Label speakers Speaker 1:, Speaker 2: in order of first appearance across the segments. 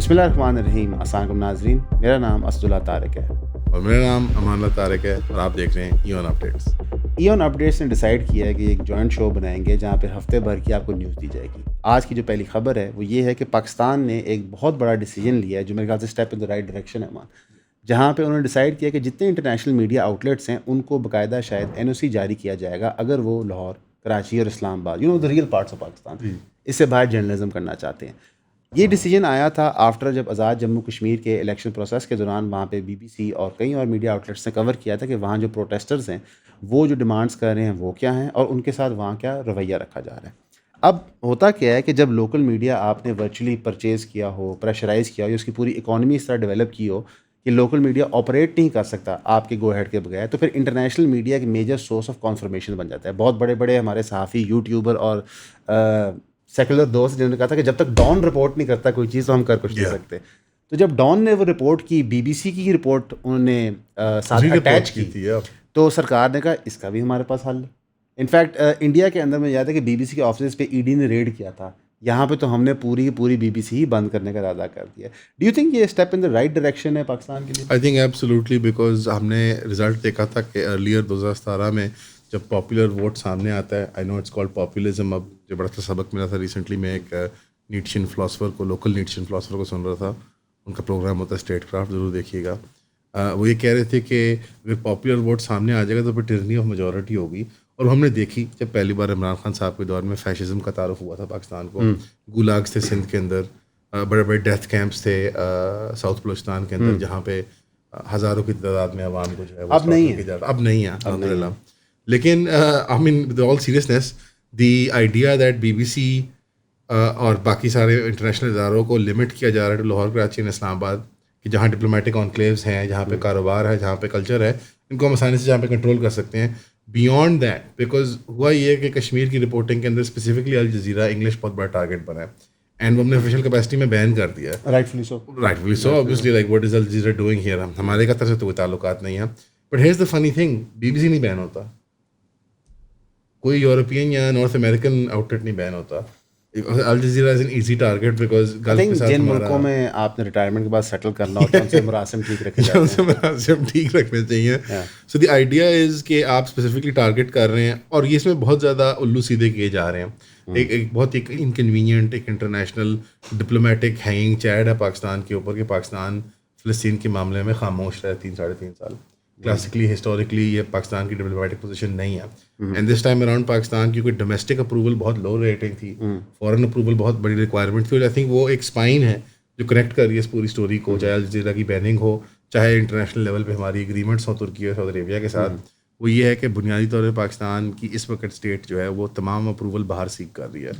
Speaker 1: बिस्मिल्लाहिर्रहमानिर्रहीम। अस्सलामुअलैकुम नाज़रीन, मेरा नाम असदुल्ला तारिक है
Speaker 2: और मेरा नाम अमानुल्लाह तारिक है और आप देख रहे हैं ईओन अपडेट्स।
Speaker 1: ईओन अपडेट्स ने डिसाइड किया है कि एक जॉइंट शो बनाएंगे जहां पे हफ्ते भर की आपको न्यूज़ दी जाएगी। आज की जो पहली खबर है वो ये है कि पाकिस्तान ने एक बहुत बड़ा डिसीजन लिया है जो मेरे ख्याल से step in the right direction है वहाँ, जहाँ पे उन्होंने डिसाइड किया कि जितने इंटरनेशनल मीडिया आउटलेट्स हैं उनको बाकायदा शायद एनओसी जारी किया जाएगा अगर वो लाहौर, कराची और Islamabad, the real parts of Pakistan, इससे बाहर जर्नलिज्म करना चाहते हैं। ये डिसीजन आया था आफ्टर जब आज़ाद जम्मू कश्मीर के इलेक्शन प्रोसेस के दौरान वहाँ पे बीबीसी और कई और मीडिया आउटलेट्स ने कवर किया था कि वहाँ जो प्रोटेस्टर्स हैं वो जो डिमांड्स कर रहे हैं वो क्या हैं और उनके साथ वहाँ क्या रवैया रखा जा रहा है। अब होता क्या है कि जब लोकल मीडिया आपने वर्चुअली परचेज़ किया हो, प्रेशराइज़ किया हो, उसकी पूरी इकॉनमी इस तरह डेवलप की हो कि लोकल मीडिया ऑपरेट नहीं कर सकता आपके गो हेड के बगैर, तो फिर इंटरनेशनल मीडिया की मेजर सोर्स ऑफ कॉन्फर्मेशन बन जाता है। बहुत बड़े बड़े हमारे सहाफ़ी, यूट्यूबर और सेकुलर दोस्त जिन्होंने कहा था कि जब तक डॉन रिपोर्ट नहीं करता कोई चीज़ तो हम कर कुछ नहीं सकते। तो जब डॉन ने वो रिपोर्ट की, बीबीसी की रिपोर्ट उन्होंने साथ अटैच की थी, तो सरकार ने कहा इसका भी हमारे पास हल है। इनफैक्ट इंडिया के अंदर में याद है कि बीबीसी के ऑफिस पे ईडी ने रेड किया था, यहाँ पे तो हमने पूरी की पूरी बीबीसी ही बंद करने का इरादा कर दिया। डू यू थिंक ये step in the right direction है पाकिस्तान के लिए?
Speaker 2: आई थिंक एब्सोल्युटली, बिकॉज हमने रिजल्ट देखा था कि अर्लियर 2017 में जब पॉपुलर वोट सामने आता है, I know it's called populism, अब जो बड़ा सा सबक मिला था रिसेंटली, में एक नीटशियन फ़िलासफ़र को, लोकल नीटशियन फ़िलासफ़र को सुन रहा था, उनका प्रोग्राम होता है स्टेट क्राफ्ट, ज़रूर देखिएगा। वो ये कह रहे थे कि अगर पॉपुलर वोट सामने आ जाएगा तो फिर टिरनी ऑफ मेजॉरिटी होगी। और हमने देखी जब पहली बार इमरान खान साहब के दौर में फैशिज़म का तारुफ हुआ था पाकिस्तान को, गुलाग्स थे सिंध के अंदर, बड़े बड़े डेथ कैंप्स थे साउथ बलूचिस्तान के अंदर, जहाँ पे हज़ारों की तादाद में आवाम को जो है
Speaker 1: अब नहीं है
Speaker 2: अल्हम्दुलिल्लाह। लेकिन I mean with all seriousness, the idea that BBC और बाकी सारे इंटरनेशनल इदारों को लिमिट किया जा रहा है लाहौर, कराची और इस्लामाबाद, कि जहाँ डिप्लोमेटिक ऑनक्लेव्स हैं, जहाँ पे कारोबार है, जहाँ पे कल्चर है, इनको हम आसानी से जहाँ पे कंट्रोल कर सकते हैं। बियॉन्ड दैट, बिकॉज हुआ ये कि कश्मीर की रिपोर्टिंग के अंदर स्पेसिफिकली अल जज़ीरा इंग्लिश बहुत बड़ा टारगेट बना है, एंड वो हमने ऑफिशियल कैपेसिटी में बैन कर दिया है। Rightfully so obviously, like what is Al Jazeera doing here, हमारे कतर से तो कोई ताल्लुकात नहीं है। But here's the funny thing, BBC नहीं बैन होता, कोई यूरोपियन या नॉर्थ अमेरिकन आउटलेट नहीं बैन होता। Al Jazeera is an easy target because Gulf के साथ
Speaker 1: जिन मुल्कों में आपने रिटायरमेंट के बाद सेटल करना होता है उनसे मुरासिम ठीक रखे जाते हैं,
Speaker 2: उनसे मुरासिम ठीक रखने चाहिए। सो द आइडिया इज़ कि आप स्पेसिफिकली टारगेट कर रहे हैं, और ये इसमें बहुत ज़्यादा उल्लू सीधे किए जा रहे हैं। एक बहुत एक इनकन्वीनियंट, एक इंटरनेशनल डिप्लोमेटिक हैंगिंग चैड है पाकिस्तान के ऊपर कि पाकिस्तान फ़लस्तीन के मामले में खामोश रहा है 3-3.5 साल। क्लासिकली, हिस्टोरिकली ये पाकिस्तान की डिप्लोमेटिक पोजीशन नहीं है, and this time around Pakistan की कोई डोमेस्टिक अप्रूवल बहुत लो रेटिंग थी, फॉरेन अप्रूवल बहुत बड़ी रिक्वायरमेंट थी, और आई थिंक वो एक स्पाइन है जो कनेक्ट कर रही है इस पूरी स्टोरी को, चाहे अल जज़ीरा की बैनिंग हो, चाहे इंटरनेशनल लेवल पे हमारी एग्रीमेंट्स हो तुर्की और सऊदी अरेबिया के साथ। वो ये है कि बुनियादी तौर पर पाकिस्तान की इस वक्त स्टेट जो है वो तमाम अप्रूवल बाहर सीख कर रही है,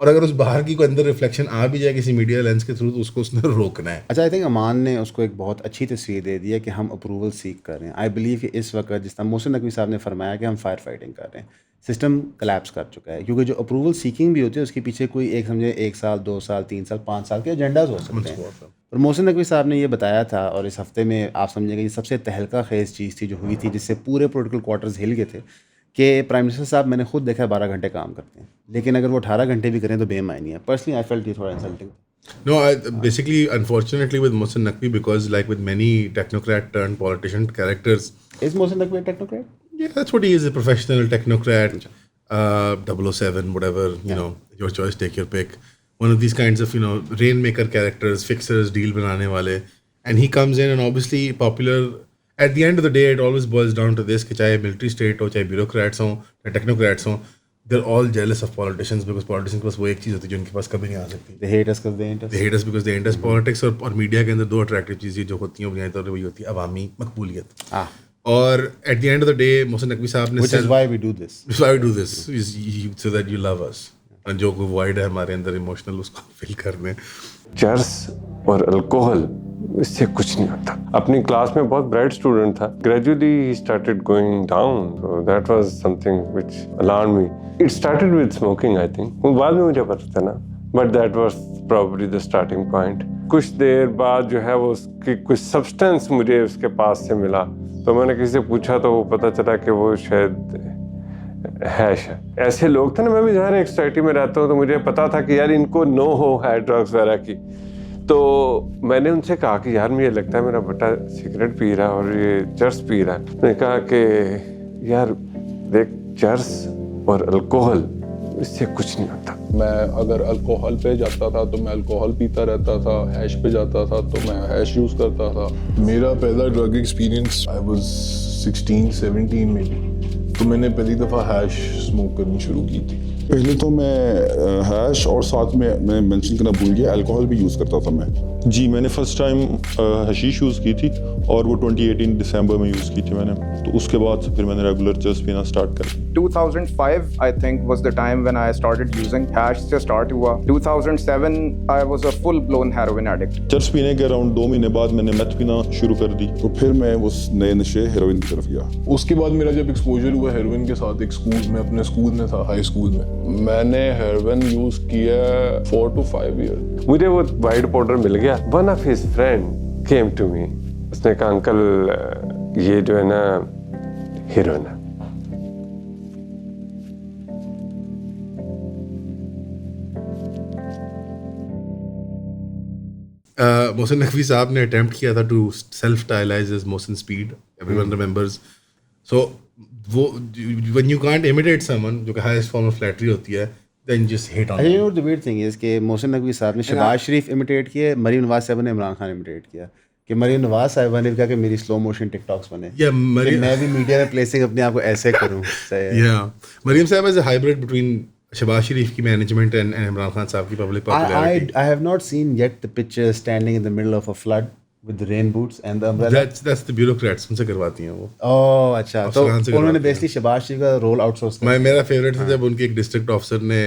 Speaker 2: और अगर उस बाहर की कोई अंदर रिफ्लेक्शन आ भी जाए किसी मीडिया लेंस के थ्रू तो उसको उसने रोकना है।
Speaker 1: अच्छा, आई थिंक अमान ने उसको एक बहुत अच्छी तस्वीर दे दी है कि हम अप्रूवल सीख कर रहे हैं। आई बिलीव कि इस वक्त जिस तरह मोहसिन नकवी साहब ने फरमाया कि हम फायर फाइटिंग कर रहे हैं, सिस्टम कोलैप्स कर चुका है, क्योंकि जो अप्रूवल सीकिंग भी होती है उसके पीछे कोई एक समझे 1 साल, 2 साल, 3 साल, 5 साल के एजेंडाज हो सकते हैं। और मोहसिन नकवी साहब ने ये बताया था, और इस हफ्ते में आप समझेंगे ये सबसे तहलका खेज चीज़ थी जो हुई थी, जिससे पूरे पोलिटिकल क्वार्टर्स हिल गए थे, कि प्राइम मिनिस्टर साहब मैंने खुद देखा 12 घंटे काम करते हैं, लेकिन अगर वो 18 घंटे भी करें तो बेमायनी है। पर्सनली आई फेल्ट ये थोड़ा insulting.
Speaker 2: No, basically, unfortunately, with Mohsin Naqvi, because like with many technocrat turned politician characters,
Speaker 1: is Mohsin Naqvi a technocrat?
Speaker 2: Yeah, that's what he is, a professional technocrat, 007, whatever, you know, your choice, take your pick. One of these kinds of, rainmaker characters, fixers, deal banane wale, and he comes in and obviously popular. At the end of the day, it always boils down to this, कि चाहे military state हो, चाहे bureaucrats हो, चाहे technocrats हो, they're all jealous of politicians, because politicians के पास वो एक चीज़ होती है जो उनके पास कभी नहीं आ सकती।
Speaker 1: They hate us because they ain't us.
Speaker 2: They hate us because they ain't us. Politics और मीडिया के अंदर दो अट्रैक्टिव चीज़ें जो होती हैं बुनियादी तौर पर वही होती है अवामी मकबूलियत। और at the end of the day, Mohsin Naqvi साहब ने
Speaker 1: Which is why we do this.
Speaker 2: Which is why we do this, is so that you love us. और जो कोई void है हमारे अंदर इमोशनल, उसको फिल करने।
Speaker 3: चर्स और अल्कोहल, इससे कुछ नहीं होता। अपनी क्लास में बहुत ब्राइट स्टूडेंट था, gradually he started going down, so that was something which alarmed me. It started with smoking, I think, वो बाद में मुझे पता था ना, but that was probably the starting point. कुछ देर बाद जो है वो उसकी कुछ सब्सटेंस मुझे उसके पास से मिला, तो मैंने किसी से पूछा तो वो पता चला कि वो शायद हैश है। ऐसे लोग थे ना, मैं भी ज़ाहिर एक सोसाइटी में रहता हूँ तो मुझे पता था कि यार इनको नो हो है ड्रग्स वगैरह की, तो मैंने उनसे कहा कि यार मुझे लगता है मेरा बेटा सिगरेट पी रहा है और ये चर्स पी रहा है। मैंने कहा कि यार देख, चर्स और अल्कोहल इससे कुछ नहीं होता।
Speaker 4: मैं अगर अल्कोहल पे जाता था तो मैं अल्कोहल पीता रहता था, हैश पे जाता था तो मैं हैश यूज़ करता था। मेरा पहला ड्रग एक्सपीरियंस आई वाज 16-17 में भी, तो मैंने पहली दफ़ा हैश स्मोक करनी शुरू की थी।
Speaker 5: पहले तो मैं हैश और साथ में मैं मेंशन करना भूल गया, अल्कोहल भी यूज़ करता था मैं। जी, मैंने फ़र्स्ट टाइम हशीश यूज़ की थी और वो 2018 दिसंबर में यूज़ की थी मैंने। तो उसके बाद से फिर मैंने रेगुलर चर्स पीना स्टार्ट कर
Speaker 6: 2005 I think was the time when I started using hash से start हुआ। 2007 I was a full blown heroin addict।
Speaker 5: Cheers पीने के अराउंड 2 महीने बाद मैंने मेथ पीना शुरू कर दी। तो फिर मैं उस नए नशे हेरोइन की तरफ गया।
Speaker 4: उसके बाद मेरा जब एक्सपोजर हुआ हेरोइन के साथ, एक स्कूल में, अपने स्कूल में था, हाई स्कूल में, मैंने हेरोइन यूज़ किया 4 to 5 years।
Speaker 3: मुझे वो वाइट पाउडर मिल गया। One of his friend came to me, उसने कहा अंकल ये जो है ना हेरोइन है।
Speaker 2: मोहसिन नकवी साहब ने अटेम्प्ट किया था to self stylize as Mohsin speed, everyone remembers. So वो when you can't imitate someone, जो कि हाईएस्ट फॉर्म ऑफ फ्लैटरी होती है, then just hit on.
Speaker 1: You know the weird thing is कि मोहसिन नकवी साहब ने शहबाज शरीफ इमिटेट किए, मरीम नवाज साहब ने इमरान खान इमिटेट किया। कि मरीम नवाज साहब ने कहा कि मेरी स्लो मोशन टिकटॉक्स बने, कि मैं भी मीडिया में प्लेसिंग अपने आप को ऐसे करूं।
Speaker 2: मरीम साहब is a hybrid between Shehbaz Sharif की मैनेजमेंट एंड इमरान खान साहब की public popularity.
Speaker 1: I have not seen yet the picture standing in the middle of a flood with the rain boots and the umbrella.
Speaker 2: That's the bureaucrats, उनसे करवाती हैं वो।
Speaker 1: ओह अच्छा, तो उन्होंने बेसिकली शहबाज शरीफ का रोल आउटसोर्स किया।
Speaker 2: मेरा फेवरेट था जब उनके एक डिस्ट्रिक्ट ऑफिसर ने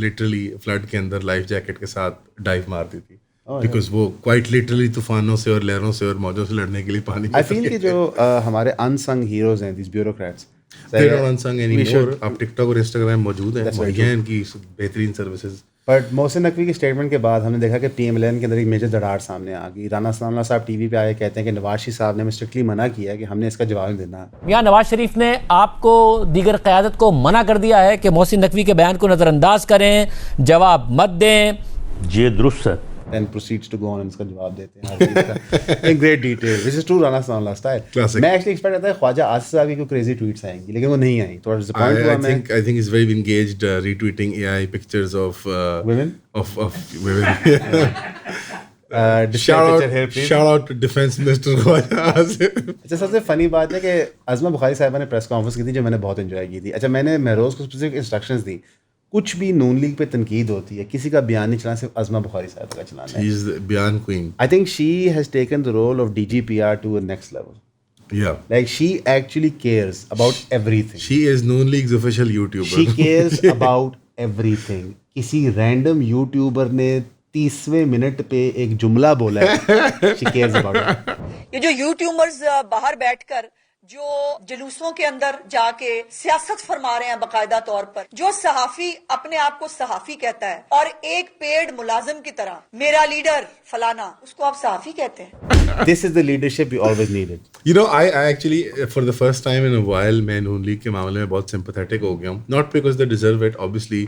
Speaker 2: लिटरली फ्लड के अंदर लाइफ जैकेट के साथ डाइव मार दी थी, बिकॉज वो क्वाइट लिटरली तूफानों से और लहरों से और मौजों से लड़ने के लिए पानी।
Speaker 1: आई फील कि जो हमारे अनसंग हीरोज हैं, this bureaucrats,
Speaker 2: they're not unsung anymore। अब टिकटॉक और इंस्टाग्राम मौजूद हैं, बढ़िया इनकी बेहतरीन सर्विसेज।
Speaker 1: बट मोहसिन नकवी के स्टेटमेंट के बाद हमने देखा कि PMLN के अंदर एक मेजर दरार सामने आ गई। राना सनाउल्लाह साहब टीवी पे आए, कहते हैं कि नवाज शरीफ साहब ने हमें स्ट्रिक्टली मना किया कि हमने इसका जवाब देना है।
Speaker 7: मियां नवाज शरीफ ने आपको दीगर क़यादत को मना कर दिया है कि मोहसिन नकवी के बयान को नज़रअंदाज करें, जवाब मत दें। ये दुरुस्त है।
Speaker 1: Then proceeds to go on, इसका जवाब देते हैं हर चीज़ का in great detail, which is true Rana Sanaullah style। मैं actually expect करता था ख्वाजा आसिफ साहब की कोई crazy tweets आएंगी, लेकिन वो नहीं आई। थोड़ा disappoint हुआ मैं।
Speaker 2: I think he's very engaged retweeting AI pictures of
Speaker 1: women
Speaker 2: of women। Shout out to Defense Minister Khwaja Asif.
Speaker 1: अच्छा, सबसे फनी बात है कि अज़मा बुखारी साहिबा ने प्रेस कॉन्फ्रेंस की थी जो मैंने बहुत एंजॉय की थी। अच्छा, मैंने महरोज़ को स्पेसिफिक इंस्ट्रक्शंस दी, कुछ भी नून लीग पे तनकीद होती है, किसी का बयान नहीं चलाना, सिर्फ अज़मा बुखारी साहब का चलाना है।
Speaker 2: She is the बयान queen।
Speaker 1: I think she has taken the role of DGPR to a next level.
Speaker 2: Yeah,
Speaker 1: Like she actually cares about everything.
Speaker 2: she is Noon League's official YouTuber।
Speaker 1: She cares about everything. किसी random YouTuber ने 30वें minute पे एक जुमला बोला है, she cares about it.
Speaker 8: ये जो YouTubers बाहर बैठकर जो जुलूसों के अंदर जाके सियासत फरमा रहे हैं बाकायदा तौर पर, जो सहाफी अपने आप को सहाफी कहता है और एक पेड मुलाजिम की तरह मेरा लीडर फलाना, उसको आप सहाफी कहते हैं।
Speaker 1: This is the leadership we always needed.
Speaker 2: You know, I actually for the first time in a while मैं नून लीग के मामले में बहुत sympathetic हो गया हूँ। Not because they deserve it, obviously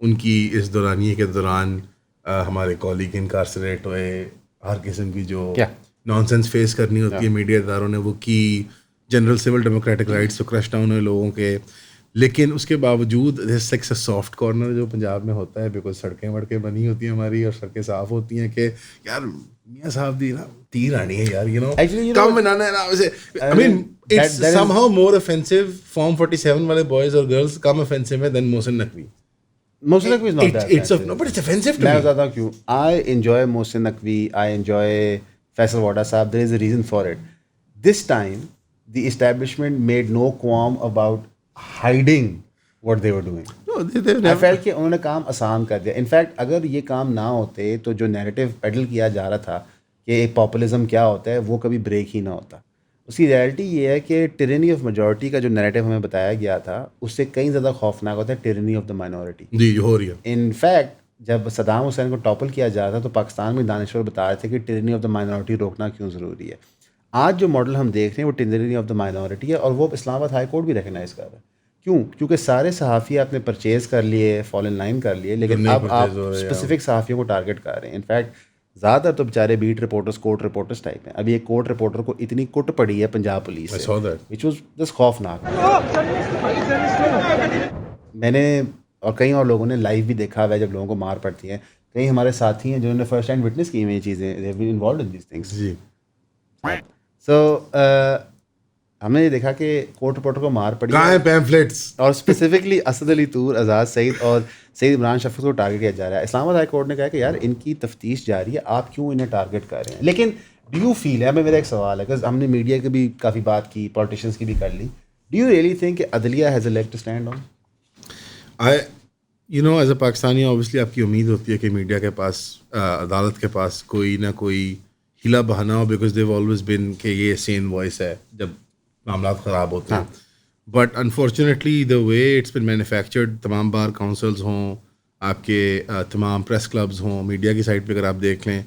Speaker 2: उनकी इस दौरानिए के दौरान हमारे कॉलीग इनकार्सरेट हुए, हर किस्म की जो नॉनसेंस फेस करनी होती है मीडिया इदारों ने वो की, जनरल सिविल डेमोक्रेटिक राइट्स तो क्रश डाउन हुए लोगों के, लेकिन उसके बावजूद दिस सॉफ्ट कॉर्नर जो पंजाब में होता है, बिकॉज सड़कें वड़कें बनी होती हैं हमारी और सड़कें साफ होती हैं कि यार मियाँ साहब दी ना तीर आनी है यार, you know, कम बनाना है ना वैसे। I mean it's somehow more offensive Form 47 वाले boys और girls कम offensive है than Mohsin Naqvi।
Speaker 1: Mohsin Naqvi is not that offensive.
Speaker 2: No, but it's offensive to
Speaker 1: मैं
Speaker 2: me।
Speaker 1: बताता हूँ क्यों। I enjoy Mohsin Naqvi, I enjoy Faisal Wada साहब, there is a reason for it. This time the establishment made no qualm about hiding what they were doing.
Speaker 2: No, they've
Speaker 1: I
Speaker 2: never।
Speaker 1: felt कि उन्होंने काम आसान कर दिया। In fact अगर ये काम ना होते तो जो नैरेटिव पेडल किया जा रहा था कि एक पॉपुलिज्म क्या होता है, वो कभी ब्रेक ही ना होता। उसकी रियलिटी ये है कि टिरनी ऑफ मेजॉरिटी का जो नैरेटिव हमें बताया गया था, उससे कहीं ज़्यादा खौफनाक होता है टिरनी ऑफ द माइनॉरिटी।
Speaker 2: जी हो रही है।
Speaker 1: इनफैक्ट जब सदाम हुसैन को टॉपल किया जा रहा था तो पाकिस्तान में दानिश्वर बता रहे थे कि टिरनी ऑफ द माइनॉरिटी रोकना क्यों ज़रूरी है। आज जो मॉडल हम देख रहे हैं वो टिरनी ऑफ द माइनॉरिटी है, और वो इस्लामाबाद हाई कोर्ट भी रिकगनाइज कर रहा है। क्यों? क्योंकि सारे सहाफ़ी आपने परचेज़ कर लिए, फॉल इन लाइन कर लिए, लेकिन अब आप स्पेसिफिक सहाफ़ियों को टारगेट कर रहे हैं। इनफैक्ट ज़्यादातर तो बेचारे beat reporters court reporters type हैं. अभी एक कोर्ट रिपोर्टर को इतनी कुट पड़ी है पंजाब पुलिस
Speaker 2: I
Speaker 1: से,
Speaker 2: saw that.
Speaker 1: Which was just खौफनाक. मैंने और कई और लोगों ने लाइव भी देखा हुआ है जब लोगों को मार पड़ती है. कई हमारे साथी हैं जिन्होंने फर्स्ट हैंड विटनेस की हुई ये चीज़ें, they have been involved in these things.
Speaker 2: जी.
Speaker 1: सो हमने ये देखा कि कोर्ट रिपोर्टर को मार पड़ी
Speaker 2: कहाँ है पैम्फलेट्स?
Speaker 1: और स्पेसिफिकली असद अली तूर, आज़ाद सईद और सईद इमरान शफकत को टारगेट किया जा रहा है. इस्लामाबाद हाई कोर्ट ने कहा कि यार इनकी तफ्तीश जारी है, आप क्यों इन्हें टारगेट कर रहे हैं. लेकिन डू यू फील है, मेरा एक सवाल है, बिकॉज हमने मीडिया की भी काफ़ी बात की, पॉलिटिशियंस की भी कर ली. डू यू रियली थिंक अदलिया has a leg to stand on?
Speaker 2: As a Pakistani obviously आपकी उम्मीद होती है कि मीडिया के पास, अदालत के पास कोई ना कोई हिला बहाना हो, बिकॉज देव ऑलवेज बिन कि ये सेन वॉइस है जब मामला ख़राब होते हैं. But unfortunately the way it's been manufactured, तमाम बार काउंसिल्स हों, आपके तमाम प्रेस क्लब्स हों, मीडिया की साइड पे अगर आप देख लें,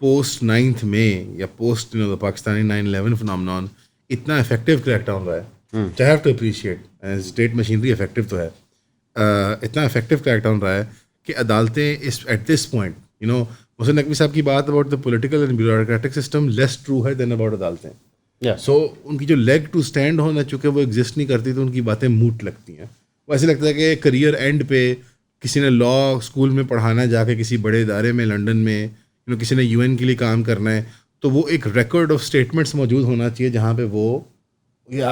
Speaker 2: पोस्ट 9th में या पोस्ट द पाकिस्तानी 9/11 फिनोमेनॉन इतना इफेक्टिव क्रैकडाउन रहा है. I have to appreciate state machinery effective तो है, इतना इफेक्टिव क्रैकडाउन रहा है कि अदालतें इस at this point Mohsin Naqvi साहब की बात about the political and bureaucratic system less true है देन अबाउट अदालतें. सो उनकी जो लेग टू स्टैंड होना, चूँकि वो एग्जिस्ट नहीं करती तो उनकी बातें मूट लगती हैं. वो ऐसे लगता है कि करियर एंड पे किसी ने लॉ स्कूल में पढ़ाना, जाके किसी बड़े इदारे में लंदन में, किसी ने UN के लिए काम करना है, तो वो एक रिकॉर्ड ऑफ स्टेटमेंट्स मौजूद होना चाहिए जहाँ पे वो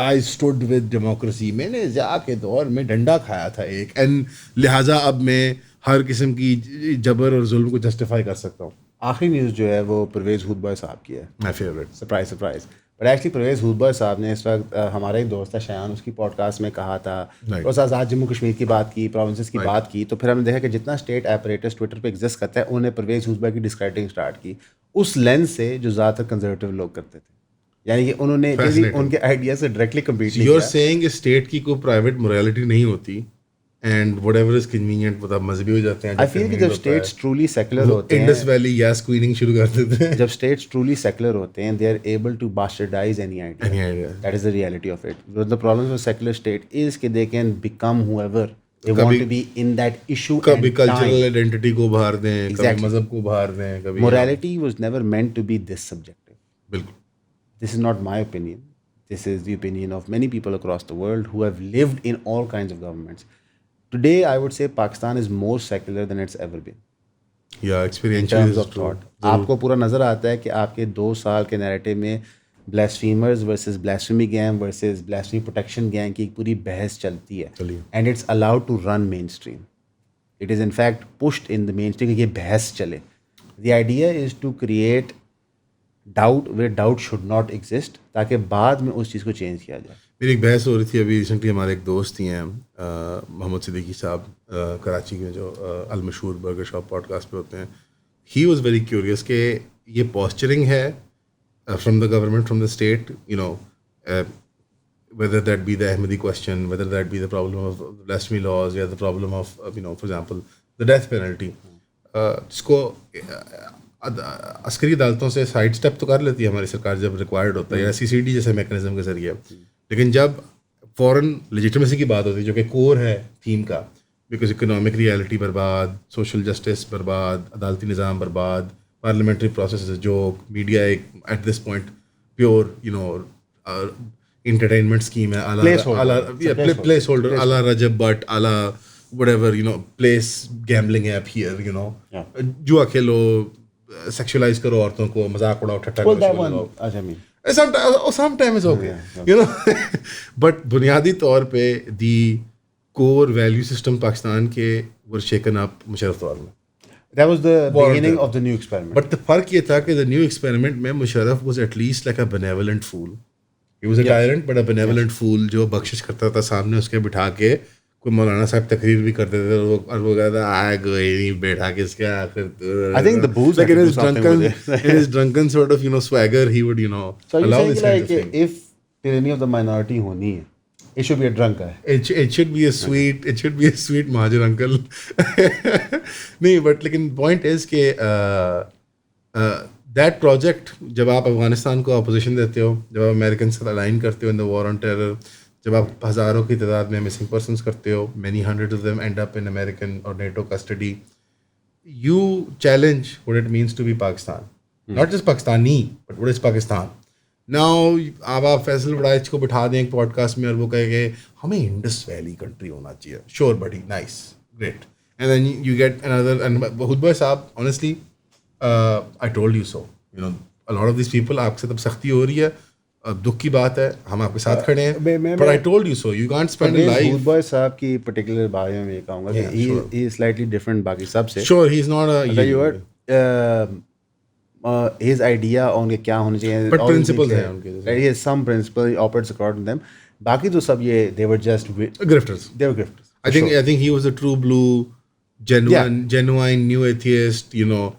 Speaker 2: आई स्टूड विद डेमोक्रेसी, मैंने जाके दौर में डंडा खाया था एक, एंड लिहाजा अब मैं हर किस्म की जबर और जुल्म को जस्टिफाई कर सकता हूँ.
Speaker 1: आखिरी न्यूज़ जो है वो परवेज़ हुदबॉय साहब की है.
Speaker 2: My favourite.
Speaker 1: Surprise. But actually Pervez Hoodbhoy साहब ने इस वक्त हमारा एक दोस्त है शयान, उसकी पॉडकास्ट में कहा था, और साथ साथ जम्मू कश्मीर की बात की, प्रोविंसेस की बात की, तो फिर हमने देखा कि जितना स्टेट एपरेटस ट्विटर पे एग्जिस्ट करता है, उन्होंने परवेज़ हुदबॉय की डिस्क्रेडिटिंग स्टार्ट की उस लेंस से जो ज़्यादातर कंजर्वेटिव लोग करते थे. यानी कि उन्होंने उनके आइडिया से डायरेक्टली कम्पीट नहीं
Speaker 2: किया. You're
Speaker 1: किया.
Speaker 2: saying स्टेट की कोई प्राइवेट मोरालिटी नहीं होती एंड व्हाटएवर इज कन्वीनियंट वो तब मजहबी हो जाते हैं.
Speaker 1: आई फील कि जब स्टेट्स ट्रूली सेकुलर होते हैं,
Speaker 2: इंडस वैली या स्क्वीनिंग शुरू कर देते हैं.
Speaker 1: जब स्टेट्स ट्रूली सेकुलर होते हैं, they are able to bastardize any idea. That is the reality of it. The problem with secular state is कि they can become however they want to be in that issue.
Speaker 2: कभी cultural identity को उभार दें, कभी मजहब को उभार दें, कभी
Speaker 1: morality was never meant to be this subjective.
Speaker 2: बिल्कुल.
Speaker 1: This is not my opinion. This is the opinion of many people across the world who have lived in all kinds of governments. Today, I would say Pakistan is more secular than it's ever been.
Speaker 2: Yeah,
Speaker 1: In
Speaker 2: experientially
Speaker 1: terms
Speaker 2: is
Speaker 1: of
Speaker 2: true.
Speaker 1: thought. आपको पूरा नज़र आता है कि आपके 2 साल के narrative में blasphemers versus blasphemy gang versus blasphemy protection gang की एक पूरी बहस चलती है. And it's allowed to run mainstream. It is in fact pushed in the mainstream कि ये बहस चले. The idea is to create doubt where doubt should not exist, ताकि बाद में उस चीज़ को चेंज किया जाए.
Speaker 2: मेरी एक बहस हो रही थी अभी रिसेंटली, हमारे एक दोस्त ही हैं मोहम्मद सिद्दीकी साहब, कराची में जो अल मशहूर बर्गर शॉप पॉडकास्ट पे होते हैं. ही वॉज वेरी क्यूरियस कि ये पॉस्चरिंग है from the government, from the state, whether that be the Ahmadi question, whether that be the problem of blasphemy laws, or the problem of, for example, the death penalty. जिसको अस्करी अदालतों से side step तो कर लेती है हमारी सरकार जब रिक्वायर्ड होता है, या CCD जैसे मैकेनिज्म के जरिए. लेकिन जब फॉरेन लेजिटिमेसी की बात होती है, जो कि कोर है थीम का, बिकॉज इकोनॉमिक रियलिटी बर्बाद, सोशल जस्टिस बर्बाद, अदालती निज़ाम बर्बाद, parliamentary process is a joke, media at this point pure entertainment scheme hai, placeholder ala Rajab Butt, ala whatever, place gambling app here, जुआ खेलो, sexualize करो औरतों को, मजाक उड़ाओ, ठट्टा करो, sometimes okay, but बुनियादी तौर पे the core value system Pakistan के were shaken up मुशर्रफ दौर में.
Speaker 1: That was the beginning of the new experiment.
Speaker 2: But the फर्क ये था कि the new experiment में Musharraf was at least like a benevolent fool. He was a tyrant but a benevolent fool जो बख्शिश करता था. सामने उसके बिठा के कोई मौलाना साहब तकरीर भी करते थे और वो कहता आ गई बैठा के इसके आखिर.
Speaker 1: I think the booze
Speaker 2: like in his drunken sort of swagger he would
Speaker 1: so
Speaker 2: allow
Speaker 1: you
Speaker 2: this
Speaker 1: saying
Speaker 2: kind of
Speaker 1: like
Speaker 2: thing.
Speaker 1: if tyranny of the minority होनी है, it should be a drunk guy.
Speaker 2: It should be a sweet Mahajan uncle. नहीं, but लेकिन point is कि that project, जब आप अफगानिस्तान को opposition देते हो, जब आप अमेरिकन से अलाइन करते हो in the war on terror, जब आप हज़ारों की तादाद में missing persons करते हो, many hundreds of them end up in American or NATO custody, you challenge what it means to be Pakistan. Not just Pakistani, but what is Pakistan. Now, अब आप फैसल वड़ाइच को बिठा दें एक पॉडकास्ट में और वो कहेंगे हमें इंडस वैली कंट्री होना चाहिए. Sure buddy, nice, great. And then you get another, and Hudbay साहब, honestly, I told you so. You know, a lot of these people, आपसे तब सख्ती हो रही है, दुख की बात है, हम आपके साथ खड़े हैं. But I told you so. You can't spend a life.
Speaker 1: Hudbay साहब की particular बारे में ये कहूँगा कि he is slightly different बाकी सबसे.
Speaker 2: Sure, he's not a.
Speaker 1: I'll tell you what, his idea on के क्या होना चाहिए.
Speaker 2: But principles हैं उनके.
Speaker 1: He has some principle, he operates according to them. बाकी तो सब ये they were just
Speaker 2: Grifters.
Speaker 1: They were grifters.
Speaker 2: I think he was a true blue, genuine new atheist. You know,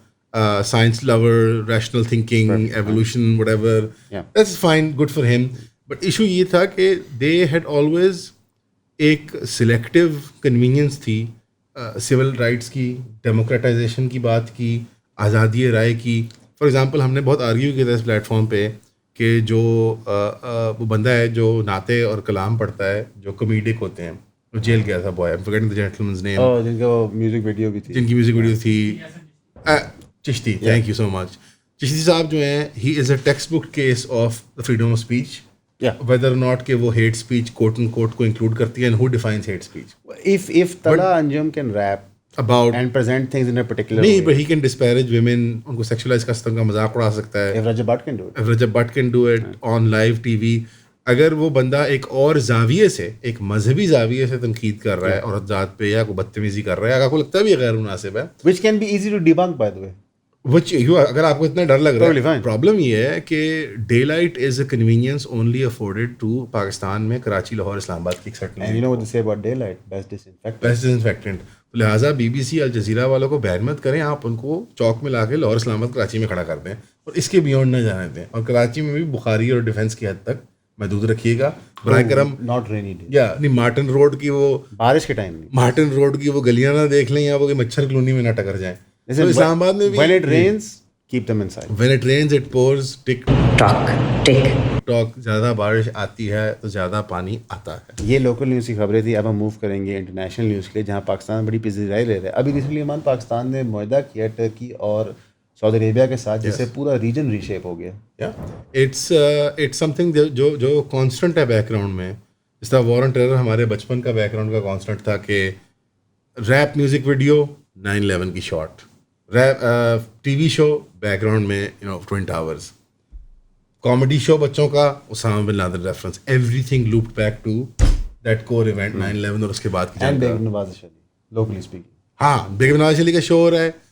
Speaker 2: science lover, rational thinking, evolution, whatever.
Speaker 1: Yeah.
Speaker 2: That's fine, good for him. But issue ये था कि they had always एक selective convenience थी, civil rights की, democratization की बात की, आज़ादी राय की. For example, हमने बहुत आर्ग्यू किया था इस प्लेटफॉर्म पे कि जो वो बंदा है जो नाते और कलाम पढ़ता है, जो कॉमेडिक होते हैं, वो जेल गया था boy, I'm forgetting the gentleman's name.
Speaker 1: जिनका वो म्यूजिक वीडियो भी थी.
Speaker 2: जिनकी म्यूजिक वीडियो थी, Chishti. Thank you so much. Chishti साहब जो हैं, ही is a text book case of the freedom of speech. Whether और नॉट के वो hate speech quote and quote को इंक्लूड करती है, and who defines hate speech.
Speaker 1: If Tala Anjum can rap
Speaker 2: about
Speaker 1: and present things in a particular
Speaker 2: नहीं,
Speaker 1: way.
Speaker 2: but he can disparage women, उनको sexualize custom का मजाक उड़ा सकता है.
Speaker 1: If Rajab Bhatt can do it.
Speaker 2: If Rajab Bhatt can do it on live TV. अगर वो बंदा एक और जाविये से, एक मजहबी जाविये से तनकीद कर रहा है और जात पे या कोई बदतमीजी कर रहा है, अगर आपको लगता है भी गैर मुनासिब है,
Speaker 1: Which can be easy to debunk by the way.
Speaker 2: अगर आपको इतना डर लग रहा
Speaker 1: Totally
Speaker 2: है,
Speaker 1: fine.
Speaker 2: प्रॉब्लम ये है कि daylight is a convenience only afforded to Pakistan में कराची, लाहौर, इस्लामाबाद की एक certain
Speaker 1: And you know what they say about daylight? Best disinfectant.
Speaker 2: Best disinfectant. लिहाजा BBC अल जजीरा वालों को बैन मत करें, आप उनको चौक में लाके लाहौर, इस्लामाबाद, कराची में खड़ा कर दें और इसके बियॉन्ड न जाने दें. और कराची में भी बुखारी और डिफेंस की हद तक महदूद रखिएगा. बराए करम
Speaker 1: Not rainy day.
Speaker 2: या नहीं, मार्टिन रोड की वो
Speaker 1: बारिश के टाइम नहीं.
Speaker 2: मार्टिन रोड की वो गलियां ना देख लें या वो मच्छर कॉलोनी में ना टकर जाएं. तो इस्लामाबाद में भी
Speaker 1: when it rains, keep them inside.
Speaker 2: When it rains, it pours. Tick tock. ज़्यादा बारिश आती है तो ज़्यादा पानी आता है.
Speaker 1: ये लोकल न्यूज़ की खबरें थी. अब हम मूव करेंगे इंटरनेशनल न्यूज़ के लिए, जहाँ पाकिस्तान बड़ी पिज़राई ले रहा है. अभी रिसेंटली ईमान पाकिस्तान ने मुआहदा किया टर्की और सऊदी अरेबिया के साथ, जिससे पूरा रीजन रीशेप हो गया.
Speaker 2: इट्स समथिंग जो कांस्टेंट है बैकग्राउंड में. जिस तरह वॉर ऑन टेरर हमारे बचपन का बैकग्राउंड का कांस्टेंट था कि रैप म्यूजिक वीडियो, 9/11 की shot, rap TV show background में, you know, twin towers, comedy show बच्चों का, Osama bin Laden reference, everything looped back to that core event 9/11 और उसके बाद की
Speaker 1: एंड
Speaker 2: जंग.
Speaker 1: Begum Nawaz Ali, locally speaking.
Speaker 2: हाँ, बेगम नवाज अली का शो हो रहा है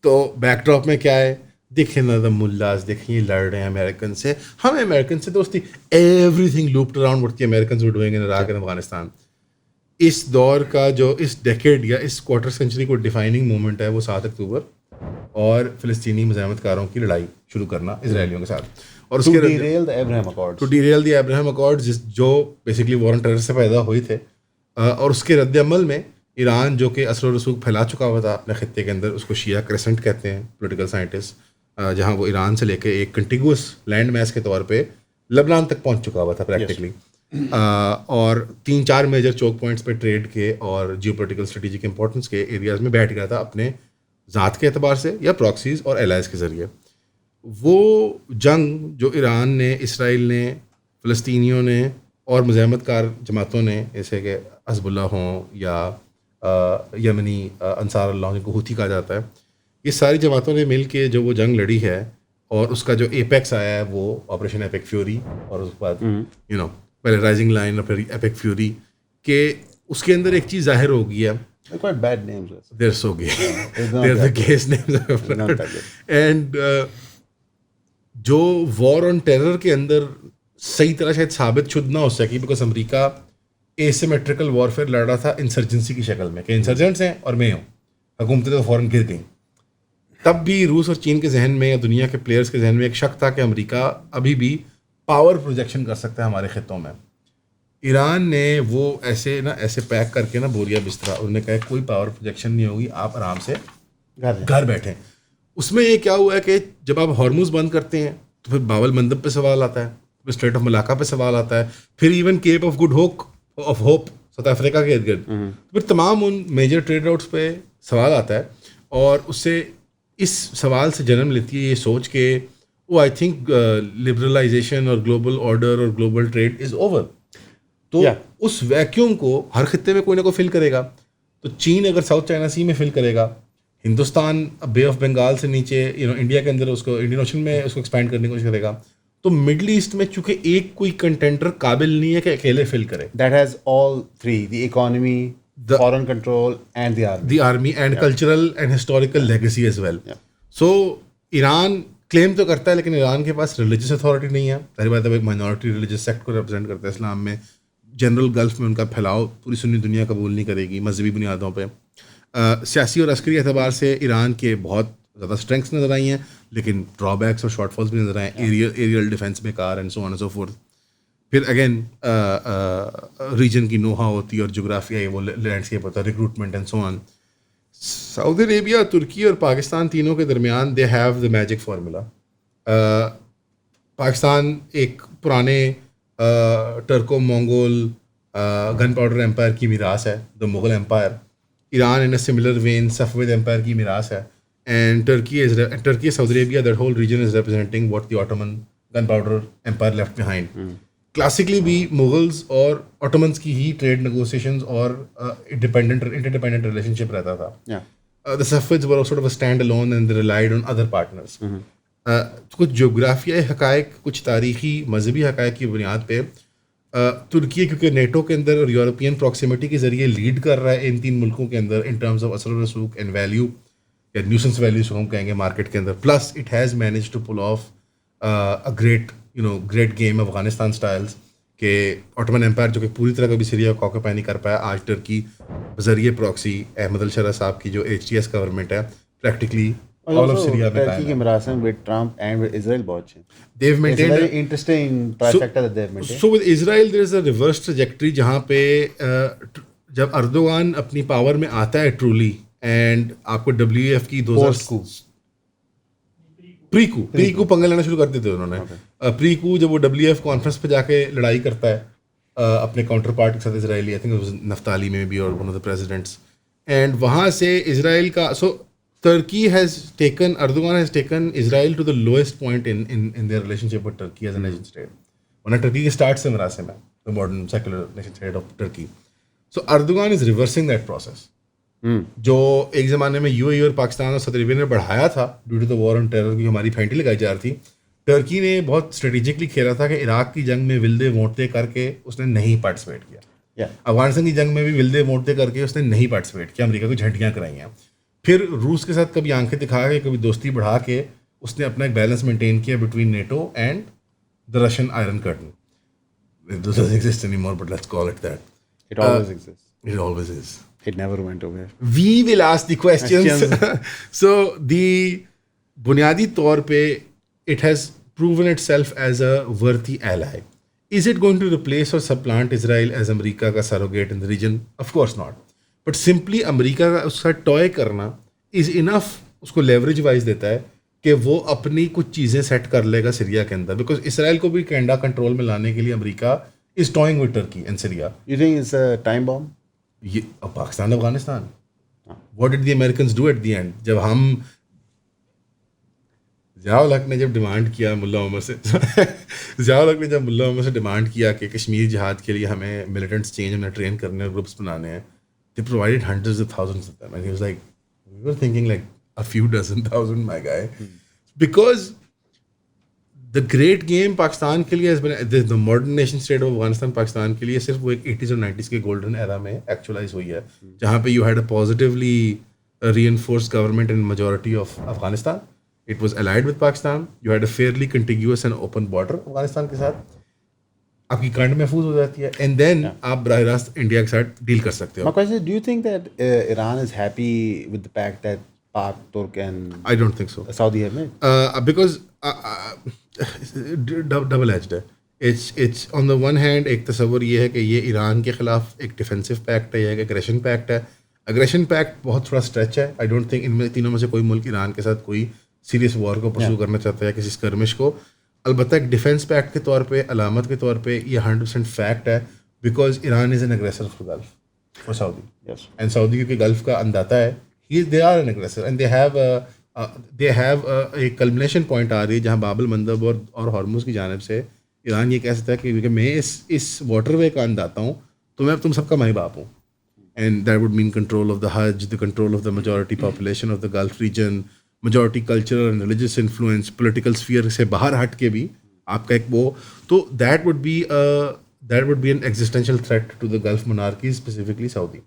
Speaker 2: तो बैकड्रॉप में क्या है, देखें ना द मुल्लाज, देखें ये लड़ रहे हैं अमेरिकन से, हमें अमेरिकन से दोस्ती. Everything looped around what the Americans were doing in Iraq and Afghanistan. इस दौर का जो इस डेकेड या इस क्वार्टर सेंचुरी को डिफाइनिंग मोमेंट है वो 7 अक्टूबर और फ़िलिस्तीनी मुज़ाहमतकारों की लड़ाई शुरू करना इजरायलियों के साथ. और उसके
Speaker 1: to derail the
Speaker 2: Abraham Accords जो बेसिकली वॉर ऑन टेरर से पैदा हुए थे. और उसके रद्द अमल में ईरान, जो कि असर रसूख फैला चुका हुआ था अपने खत्ते के अंदर, उसको शिया क्रेसेंट कहते हैं पॉलिटिकल साइंटिस्ट, जहाँ वो ईरान से लेके एक कंटिगुअस लैंड मैस के तौर पे लेबनान तक पहुँच चुका हुआ था प्रैक्टिकली. और 3-4 मेजर चोक पॉइंट्स पे ट्रेड के और जियोपॉलिटिकल स्ट्रेटेजिक इंपॉर्टेंस के एरियाज में बैठ गया था अपने ज़ात के एतबार से या प्रॉक्सीज और एलाइज के ज़रिए. वो जंग जो ईरान ने, इसराइल ने, फ़लस्तीनियों ने और मुज़ाहमतकार जमातों ने, जैसे कि हज़बुल्लाह हों या यमनी अंसार अल्लाह, जिनको हुथी कहा जाता है, ये सारी जमातों ने मिल के जो वो जंग लड़ी है और उसका जो एपेक्स आया है वो ऑपरेशन एपिक फ्यूरी, और उसके बाद यू नो पहले राइजिंग लाइन और फिर एपिक फ्यूरी के उसके अंदर एक चीज़ जाहिर हो गई है.
Speaker 1: quite bad names.
Speaker 2: They're so gay. They're the gayest names. And जो वॉर ऑन टेरर के अंदर सही तरह शायद साबित शुद्ध ना हो सकी, बिकॉज अमेरिका एसिमेट्रिकल वॉरफेयर लड़ रहा था इंसर्जेंसी की शक्ल में कि इंसर्जेंट्स हैं और मैं हूँ, हुकूमतें तो फ़ौरन गिर गई. तब भी रूस और चीन के जहन में या दुनिया के प्लेयर्स के जहन में एक शक था कि अमेरिका अभी भी पावर प्रोजेक्शन कर सकता है हमारे खित्तों में. ईरान ने वो ऐसे पैक करके ना बोरिया बिस्तरा, उन्होंने कहा कोई पावर प्रोजेक्शन नहीं होगी, आप आराम से घर बैठें. उसमें ये क्या हुआ है कि जब आप हॉर्मुज बंद करते हैं तो फिर बाबल मंदब पे सवाल आता है, फिर स्ट्रेट ऑफ मलाका पे सवाल आता है, फिर even Cape of Good Hope South Africa के इर्द गिर्द, फिर तमाम उन मेजर ट्रेड राउट्स पे सवाल आता है. और उससे इस सवाल से जन्म लेती है ये सोच के वो आई थिंक लिबरलाइजेशन और ग्लोबल ऑर्डर और ग्लोबल ट्रेड इज़ ओवर। तो उस वैक्यूम को हर खत्ते में कोई ना कोई फिल करेगा। तो चीन अगर साउथ चाइना सी में फिल करेगा, हिंदुस्तान बे ऑफ बंगाल से नीचे इंडिया के अंदर उसको इंडियन ओशन में उसको एक्सपैंड करने की कोशिश करेगा। तो मिडल ईस्ट में चूंकि एक कोई कंटेंटर काबिल नहीं है कि अकेले फिल करे।
Speaker 1: That has all three: the economy, the foreign control, and the army.
Speaker 2: The army and cultural and historical legacy as well. So Iran claim तो करता है लेकिन ईरान के पास रिलीजियस अथॉरिटी नहीं है। पहली बात है, एक माइनॉरिटी रिलीजियस सेक्ट को रिप्रेजेंट करता है इस्लाम में। जनरल गल्फ में उनका फैलाव पूरी सुन्नी दुनिया कबूल नहीं करेगी मजहबी बुनियादों पे। सियासी और अस्करी एतबार से ईरान के बहुत ज़्यादा स्ट्रेंथ्स नज़र आई हैं, लेकिन ड्रॉबैक्स और शॉर्टफॉल्स भी नज़र आए। एरियल डिफेंस बेकार and so on and so fourth. फिर अगेन रीजन की नोहा होती है और जोग्राफिया वो लैंडस्केप होता है, recruitment and so on. Saudi Arabia, तुर्की और पाकिस्तान तीनों के दरमियान they have the magic formula. Pakistan एक पुराने Turco Mongol gunpowder empire की मीरास है, the Mughal empire. Iran in a similar vein Safavid empire की मीरास है। And Turkey Saudi Arabia, that whole region is representing what the Ottoman gunpowder empire left behind. Classically भी मुगल्स और Ottomans की ही ट्रेड नेगोशिएशंस और इंटरडिपेंडेंट रिलेशनशिप रहता था। The Safavids were sort of a standalone and they relied on other partners. कुछ जोग्राफियाई हकायक, कुछ तारीखी मजहबी हकायक की बुनियाद पे तुर्की क्योंकि नेटो के अंदर और यूरोपियन प्रॉक्सिमिटी के जरिए लीड कर रहा है इन तीन मुल्कों के अंदर इन टर्म्स ऑफ असर रसूख एंड वैल्यू या न्यूसेंस वैल्यूज हम कहेंगे मार्केट के अंदर। Plus it has manage to pull off a great game Afghanistan styles के ऑटोमन एम्पायर जो कि पूरी तरह कभी सीरिया को ऑक्यूपाई नहीं कर पाया। आज टर्की जरिए प्रॉक्सी अहमद अल-शरा साहब की जो HTS गवर्नमेंट है प्रैक्टिकली all of Syria में
Speaker 1: Turkey के मरासम with Trump and with Israel बहुत हैं।
Speaker 2: They've maintained
Speaker 1: It's a very interesting trifecta that they've maintained.
Speaker 2: So with Israel there is a reverse trajectory जहाँ पे जब अर्दोगान अपनी power में आता है ट्रूली एंड आपको WEF की 2000 प्री-कू पंगा लेना शुरू कर देते उन्होंने। प्री-कू जब वो WEF कॉन्फ्रेंस पे जाके लड़ाई करता है अपने काउंटर पार्ट के साथ इजरायली, आई थिंक नफ्ताली में भी और one of the presidents, and वहाँ से इजराइल का Turkey has taken, Erdogan has taken Israel to the lowest point in their relationship with Turkey as a nation state. When Turkey starts in Marasim, the modern secular nation state of Turkey. So Erdogan is reversing that process. जो एक ज़माने में UAE और पाकिस्तान और Saudi Arabia ने बढ़ाया था due to the war on terror की हमारी फेंटी लगाई जा रही थी, टर्की ने बहुत स्ट्रेटेजिकली खेला था कि इराक की जंग में विल्दे मोर्ते करके उसने नहीं पार्टिसिपेट किया। अफगानिस्तान की जंग में भी विल्दे मोर्ते करके उसने नहीं पार्टिसिपेट किया, अमेरिका को झंडियाँ कराई हैं। फिर रूस के साथ कभी आंखें दिखा के कभी दोस्ती बढ़ा के उसने अपना एक बैलेंस मेंटेन किया between NATO and the Russian iron curtain. It doesn't exist anymore, but let's call it that.
Speaker 1: It always exists.
Speaker 2: It always is.
Speaker 1: It never went away.
Speaker 2: We will ask the questions. So the बुनियादी तौर पे it has proven itself as a worthy ally. Is it going to replace or supplant Israel as America का surrogate in the region? Of course not. But simply America का उसका toy करना is enough, उसको leverage wise देता है कि वो अपनी कुछ चीज़ें सेट कर लेगा सीरिया के अंदर, बिकॉज इसराइल को भी कैनेडा कंट्रोल में लाने के लिए America is toing with Turkey and Syria.
Speaker 1: You think it's a time bomb?
Speaker 2: ये Pakistan Afghanistan, what did the Americans do at the end? जब हम ज़ियाउल हक ने जब डिमांड किया मुल्ला उमर से ज़ियाउल हक ने जब मुल्ला उमर से डिमांड किया कि कश्मीर जिहाद के लिए हमें मिलिटेंट्स चेंज, हमें ट्रेन करने और ग्रुप्स बनाने हैं, they provided hundreds of thousands of them, and he was like, we were thinking like a few dozen thousand, my guy, because the great game Pakistan के लिए has been the modern nation state of Afghanistan Pakistan के लिए सिर्फ वो एक 80s और 90s के golden era में actualize हुई है, जहाँ पे you had a positively reinforced government in majority of Afghanistan. It was allied with Pakistan. You had a fairly contiguous and open border Afghanistan के साथ. आपकी कांड महफूज हो जाती है एंड देन आप बराह रास्त इंडिया के साथ डील कर सकते हो.
Speaker 1: My question is, do you think that Iran is happy with the pact that Pak, Turk and
Speaker 2: I don't think so.
Speaker 1: Saudi have made?
Speaker 2: Because double-edged है. It's on the one hand एक तस्वर ये है कि ये Iran के खिलाफ एक डिफेंसिव पैक्ट है, एक एग्रेशन पैक्ट है. एग्रेशन पैक्ट बहुत थोड़ा स्ट्रेच है. आई डोंट थिंक इनमें तीनों में से कोई मुल्क ईरान के साथ कोई सीरियस वॉर को परस्यू करना चाहता है, किसी स्कर्मिश को. अलबत्ता एक डिफेंस पैक्ट के तौर पे, अलामत के तौर पे ये 100% फैक्ट है, because Iran is an aggressor for gulf for Saudi.
Speaker 1: Yes.
Speaker 2: And Saudi क्योंकि गल्फ का अंदाता है, they are an aggressor and they have एक culmination point आ रही है जहाँ बाबल मंदब और हॉर्मुज़ की जानिब से ईरान ये कह सकता है कि मैं इस वाटरवे का अंदाता हूँ तो मैं तुम सबका माई बाप हूँ. And that would mean control of the Hajj, the control of the majority population of the Gulf region, majority cultural and religious influence, political sphere से बाहर हट के भी आपका एक वो तो that would be an existential threat to the Gulf monarchies, specifically Saudi.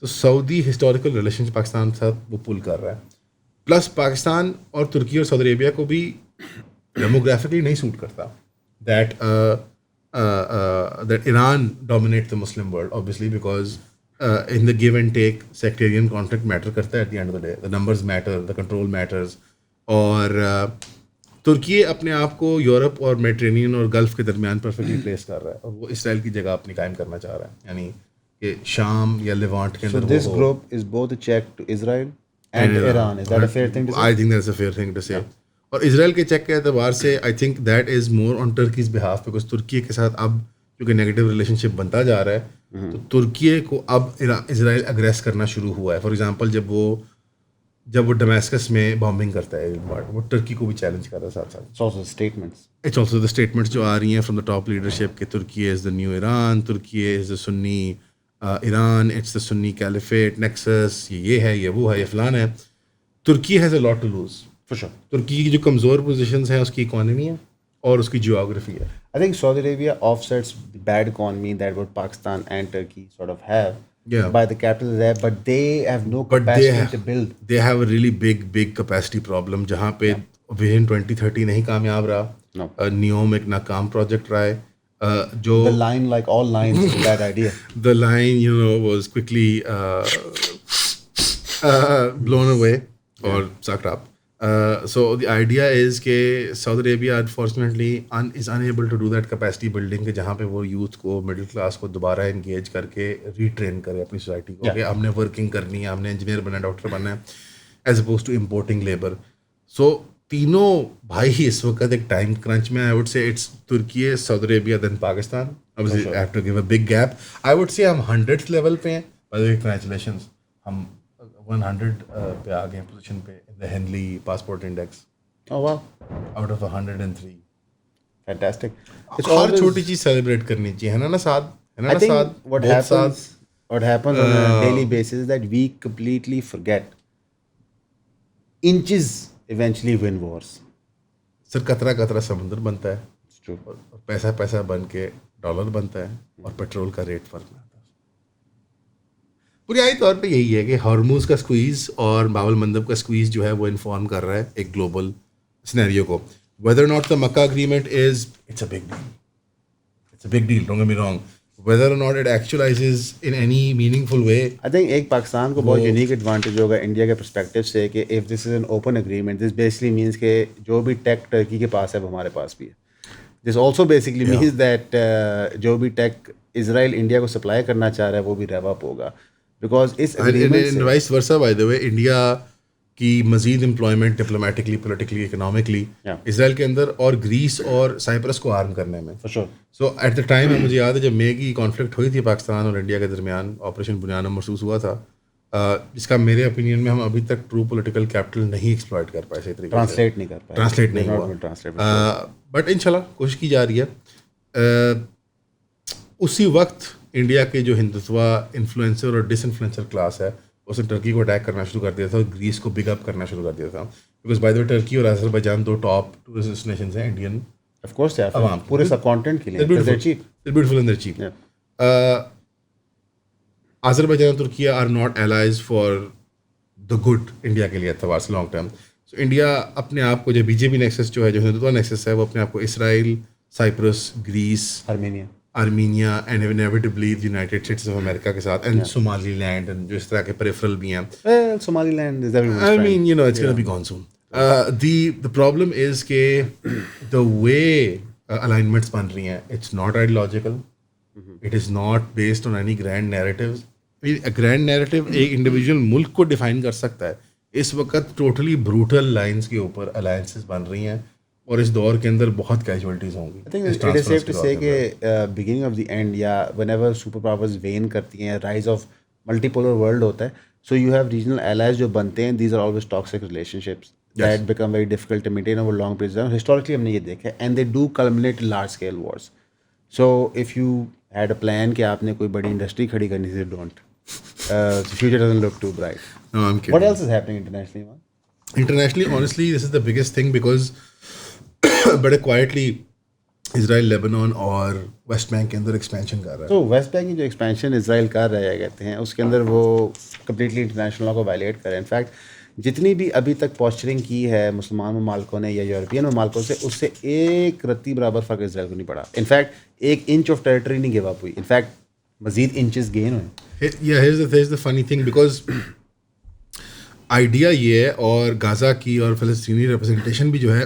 Speaker 2: तो सऊदी historical relations पाकिस्तान के साथ वो पुल कर रहा है. प्लस पाकिस्तान और तुर्की और सऊदी अरेबिया को भी डेमोग्राफिकली नहीं सूट करता that Iran dominates the Muslim world, obviously, because in the give and take, sectarian conflict matter करता है at the end of the day. The numbers matter, the control matters. और तुर्की अपने आप को यूरोप और Mediterranean और gulf के दरमियान परफेक्टली प्लेस कर रहा है और वो इसराइल की जगह अपनी कायम करना चाह रहा है यानी कि शाम या लेवांट के अंदर.
Speaker 1: So this group is both a check to Israel and Iran. Is that a fair thing to say?
Speaker 2: I think that's a fair thing to say. और इसराइल के चेक के एतबार से I think that is more on Turkey's behalf because तुर्की के साथ अब क्योंकि नेगेटिव रिलेशनशिप बनता जा रहा है तो तुर्की को अब इसराइल अग्रेस करना शुरू हुआ है. फॉर एग्जांपल जब वो डमास्कस में बॉम्बिंग करता है वो टर्की को भी चैलेंज कर रहा है साथ साथ.
Speaker 1: It's also statements.
Speaker 2: It's also the statements जो आ रही हैं फ्रॉम द टॉप लीडरशिप कि तुर्की इज़ द न्यू ईरान, तुर्की is the Sunni Iran, it's the Sunni caliphate nexus, ये है ये वो है ये फलान है. तुर्की has a lot to lose
Speaker 1: For sure.
Speaker 2: तुर्की की जो कमज़ोर पोजीशंस हैं उसकी इकोनॉमी है और उसकी जियोग्राफी है.
Speaker 1: I think Saudi Arabia offsets the bad economy that what Pakistan and Turkey sort of have by the capital there, but they have no capacity to build.
Speaker 2: They have a really big capacity problem जहाँ पे vision 2030 नहीं कामयाब रहा.
Speaker 1: No.
Speaker 2: NEOM एक नाकाम project रहा है. जो
Speaker 1: The line, like all lines, is a bad idea.
Speaker 2: the line was quickly blown away or sucked up. So the idea is कि Saudi Arabia unfortunately is unable to do that capacity building कि जहाँ पे वो youth को middle class को दोबारा engage करके retrain करे अपनी society को कि हमने working करनी है, हमने engineer बनना है, doctor बनना है as opposed to importing labor. So तीनों भाई इस वक्त एक time crunch में I would say it's Turkey, Saudi Arabia then Pakistan. Obviously I have to give a big gap. I would say हम 100th level पे हैं. By the way congratulations हम 100 पे आ गए पोजीशन पे in the Henley Passport Index.
Speaker 1: Oh wow.
Speaker 2: Out of 103.
Speaker 1: Fantastic. It's
Speaker 2: her
Speaker 1: always,
Speaker 2: छोटी चीज celebrate करनी चाहिए है ना साथ है
Speaker 1: I
Speaker 2: ना
Speaker 1: think
Speaker 2: साथ
Speaker 1: what happens on a daily basis is that we completely forget inches eventually win wars.
Speaker 2: Sir कतरा कतरा समुद्र बनता है
Speaker 1: It's true.
Speaker 2: और पैसा पैसा बन के डॉलर बनता है और पेट्रोल का रेट फर्क में आता है. बुनियादी तौर पे यही है कि हॉर्मुज़ का स्क्वीज़ और बाबल मंदब का स्क्वीज़ जो है वो इन्फॉर्म कर रहा है एक ग्लोबल सिनेरियो को. Whether not the Mecca agreement is it's a big deal don't get me wrong. Whether और not it actualizes in any meaningful way.
Speaker 1: I think एक पाकिस्तान को बहुत यूनिक एडवांटेज होगा इंडिया के पर्सपेक्टिव से कि if this is an open agreement this basically means कि जो भी टेक टर्की के पास है वो हमारे पास भी है. This also basically means that जो भी टेक इसराइल इंडिया को सप्लाई करना चाह रहा है वो भी रेव अप होगा बिकॉज इस agreement से
Speaker 2: vice versa by the way India की मजीद employment diplomatically politically economically Israel के अंदर और ग्रीस और साइप्रस को आर्म करने में.
Speaker 1: For sure.
Speaker 2: So at the time मुझे याद है जब मे की कॉन्फ्लिक्ट हुई थी पाकिस्तान और इंडिया के दरमियान ऑपरेशन बुनियाद महसूस हुआ था जिसका मेरे ओपिनियन में हम अभी तक ट्रू पॉलिटिकल कैपिटल नहीं एक्सप्लॉइट कर पाए सही तरीके से.
Speaker 1: ट्रांसलेट नहीं कर पाए.
Speaker 2: ट्रांसलेट नहीं हुआ बट इंशाल्लाह कोशिश की जा रही है. उसी वक्त इंडिया के जो हिंदुत्वा इन्फ्लुएंसर और डिसइन्फ्लुएंसर क्लास है उसने टर्की को अटैक करना शुरू कर दिया था और ग्रीस को बिग अप करना शुरू कर दिया था because by the way Turkey और अज़रबैजान दो टॉप टूरिस्ट डेस्टिनेशंस हैं इंडियन
Speaker 1: Of course, yeah. पूरे सबकॉन्टिनेंट के लिए
Speaker 2: They're
Speaker 1: they're cheap.
Speaker 2: beautiful and they're cheap. Azerbaijan and Turkey are not allies for the good India के लिए एतबार से लॉन्ग टर्म. सो इंडिया अपने आप को जो बीजेपी नेक्सस जो है जो हिंदुत्व नेक्सस है वो अपने आप को Israel, Cyprus, Greece, Armenia and inevitably United States of America के साथ एंड सोमालीलैंड एंड जो इस तरह के पेरिफेरल भी हैं.
Speaker 1: Well, Somaliland is everyone's
Speaker 2: I
Speaker 1: friend.
Speaker 2: mean, you know, it's going to be gone soon. The problem is कि the way alignments बन रही हैं, it's not ideological. It is not based on any grand narratives. A grand narrative एक individual मुल्क को define कर सकता है. इस वक्त totally brutal lines के ऊपर alliances बन रही हैं और इस दौर के अंदर बहुत casualties होंगी.
Speaker 1: I think it is safe to say कि beginning of the end या whenever superpowers wane करती हैं, rise of मल्टीपोलर वर्ल्ड होता है, so you have regional allies जो बनते हैं, these are always toxic relationships that become very difficult to maintain over long periods. Historically हमने ये देखा है, and they do culminate large scale wars. So if you had a plan कि आपने कोई बड़ी इंडस्ट्री खड़ी करनी थी, don't, future doesn't look too bright.
Speaker 2: No, I'm kidding.
Speaker 1: What else is happening internationally, man?
Speaker 2: Internationally, honestly, this is the biggest thing because बड़े quietly Israel Lebanon और West Bank के अंदर एक्सपेंशन कर रहा है।
Speaker 1: तो वेस्ट बैंक की जो एक्सपेंशन इसराइल कर रहा है कहते हैं, उसके अंदर वो कम्प्लीटली इंटरनेशनल लॉ को वायलेट कर रहे हैं। इनफैक्ट जितनी भी अभी तक पॉस्चरिंग की है मुसलमान ममालिकों ने या यूरोपियन ममालिकों से, उससे एक रत्ती बराबर फ़र्क इसराइल को नहीं पड़ा। इनफैक्ट 1 इंच ऑफ टेरिटरी नहीं गिव अप हुई, इनफैक्ट मजीद इंचेस गेन हुए।
Speaker 2: here's the funny thing because idea ये है, और गाज़ा की और फ़लस्तीनी रिप्रेजेंटेशन भी जो है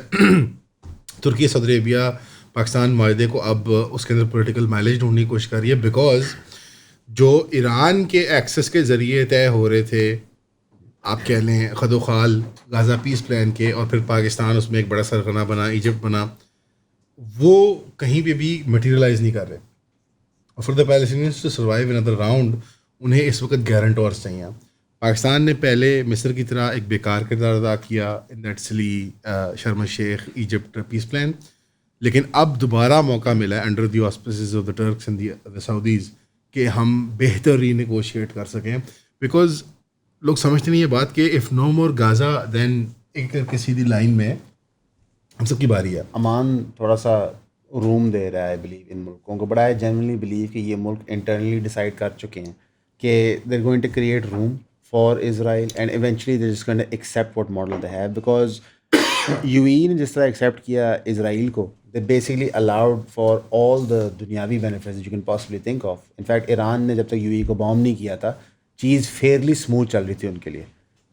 Speaker 2: तुर्की, सऊदी अरेबिया, पाकिस्तान माहदे को अब उसके अंदर पॉलिटिकल माइलेज ढूंढने की कोशिश कर रही है, बिकॉज जो ईरान के एक्सेस के ज़रिए तय हो रहे थे, आप कह लें खदोखाल गाज़ा पीस प्लान के, और फिर पाकिस्तान उसमें एक बड़ा सरगना बना, इजिप्ट बना, वो कहीं पे भी मटीरियलाइज नहीं कर रहे। और for the Palestinians to survive in other round, उन्हें इस वक्त गारंटोर्स चाहिए। पाकिस्तान ने पहले मिस्र की तरह एक बेकार किरदार अदा किया इन दैट सिली शर्म शेख इजिप्ट पीस प्लान, लेकिन अब दोबारा मौका मिला है under the auspices of the Turks and the Saudis कि हम बेहतर रीनेगोशिएट कर सकें, बिकॉज लोग समझते नहीं ये बात कि if no more Gaza then एक करके सीधी लाइन में हम सबकी बारी है।
Speaker 1: अमान थोड़ा सा रूम दे रहा है बिलीव इन मुल्कों को, बट आई जनरली बिलीव कि ये मुल्क इंटरनली डिसाइड कर चुके हैं कि they are going to create room for Israel and eventually they just going to accept what model they have, because UAE ने जिस तरह एक्सेप्ट किया इजराइल को, they basically allowed for all the दुनियावी benefits that you can possibly think of. In fact, Iran ने जब तक UAE को बॉम्ब नहीं किया था, चीज़ फेयरली स्मूथ चल रही थी उनके लिए।